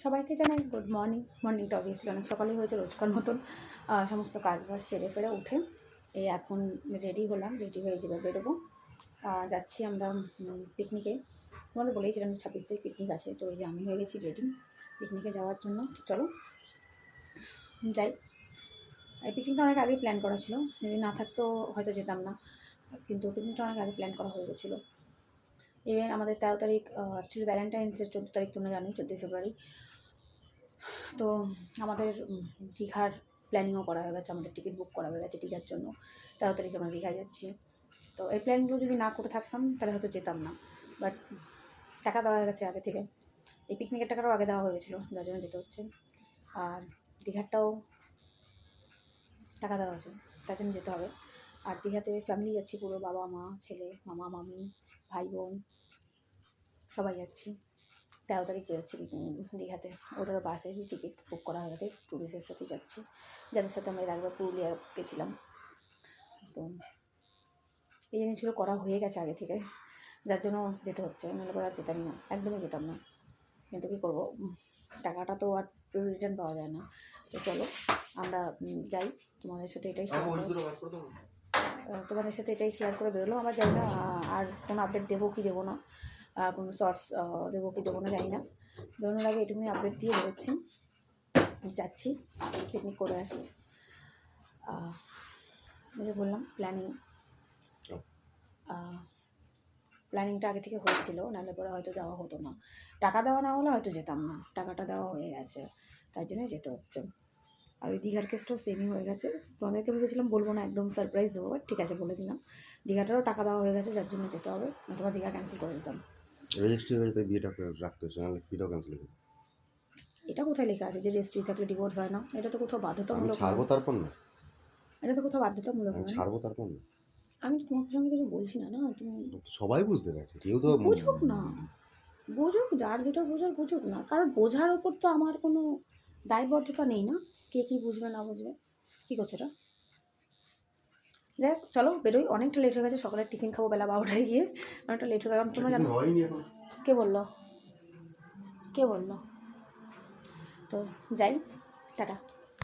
সবাইকে জানাই good morning. মর্নিংটা obviously অনেক সকালেই হয়েছে রোজকার মতন। সমস্ত কাজবাজ সেরে ফেরে উঠে এই এখন রেডি হলাম, রেডি হয়ে যাবে বেরোবো। যাচ্ছি আমরা পিকনিকে। তোমাদের বলেইছিলাম 26 তারিখ পিকনিক আছে, তো এই যে আমি হয়ে গেছি রেডি পিকনিকে যাওয়ার জন্য। তো চলো যাই। এই পিকনিকটা অনেক আগেই প্ল্যান করা ছিল, যদি না থাকতো হয়তো যেতাম না, কিন্তু পিকনিকটা অনেক আগে প্ল্যান করা হয়ে গেছিলো। ইভেন আমাদের 13 তারিখ অ্যাকচুয়ালি ভ্যালেন্টাইন্সের 14 তারিখ তোমরা জানোই, 14 ফেব্রুয়ারি। তো আমাদের দীঘার প্ল্যানিংও করা হয়ে গেছে, আমাদের টিকিট বুক করা হয়ে গেছে দীঘার জন্য। 13 তারিখে আমরা দীঘা যাচ্ছি। তো এই প্ল্যানগুলো যদি না করে থাকতাম তাহলে হয়তো যেতাম না, বাট টাকা দেওয়া হয়ে গেছে আগে থেকে। এই পিকনিকের টাকাটাও আগে দেওয়া হয়ে গেছিলো, যার জন্য যেতে হচ্ছে। আর দীঘারটাও টাকা দেওয়া আছে, তার জন্য যেতে হবে। আর দীঘাতে ফ্যামিলি যাচ্ছি, পুরো বাবা মা ছেলে মামা মামি ভাই বোন সবাই যাচ্ছি। 13 তারিখ বেরোচ্ছি দীঘাতে। ওটার বাসেরই টিকিট বুক করা হয়ে গেছে, ট্যুরিস্টের সাথে যাচ্ছি, যাদের সাথে আমরা একবার পুরুলিয়া গেছিলাম। তো এই জিনিসগুলো করা হয়ে গেছে আগে থেকে, যার জন্য যেতে হচ্ছে, নাহলে পরে আর যেতাম না, একদমই যেতাম না। কিন্তু কী করবো, টাকাটা তো আর রিটার্ন পাওয়া যায় না। তো চলো আমরা যাই, তোমাদের সাথে এটাই শেয়ার করে বেরোলো। আমার জানি না আর কোনো আপডেট দেবো কি দেবো না, কোনো শর্টস দেবো কি দেবো না জানি না। বেরোনোর আগে এটুকুনি আপডেট দিয়ে বেরোচ্ছি, যাচ্ছি পিকনিক করে আসি। বললাম প্ল্যানিংটা আগে থেকে হয়েছিল, নাহলে পরে হয়তো যাওয়া হতো না। টাকা দেওয়া না হলে হয়তো যেতাম না, টাকাটা দেওয়া হয়ে গেছে, তাই জন্যই যেতে হচ্ছে। আর ওই দীঘার কেসটাও সেমই হয়ে গেছে। তোমাদেরকে ভেবেছিলাম বলবো না, একদম সারপ্রাইজ দেবো, বাট ঠিক আছে বলে দিলাম। দীঘাটারও টাকা দেওয়া হয়ে গেছে, যার জন্য যেতে হবে, তোমার দীঘা ক্যান্সেল করে দিতাম। রেজিস্ট্রি হয়ে যায় বিয়েটা রাখতে হচ্ছে, নাহলে বিয়েটাও ক্যান্সেল হয়ে যায়। এটা কোথায় লেখা আছে যে রেজিস্ট্রি থাকলে ডিভোর্স হয় না? এটা তো কোথাও বাধ্যতামূলক। ছাড়বো তারপর না, এটা তো কোথাও বাধ্যতামূলক নয়। ছাড়বো তারপর না। আমি তো তোমার সঙ্গে কিছু বলছি না, না তুমি সবাই বুঝতে পারছে, কেউ তো বুঝুক না, বুঝুক, যার যেটা বোঝার বুঝুক না, কারণ বোঝার ওপর তো আমার কোনো দায়বদ্ধতা নেই না, কে কী বুঝবে না বুঝবে। কী করছো এটা? দেখ চলো বেরোই, অনেকটা লেট হয়ে গেছে, সকালের টিফিন খাবো বেলা 12টায় গিয়ে, অনেকটা লেট হয়ে গেলাম। তোমরা জানো কে বললো, কে বললো? তো যাই, টাটা।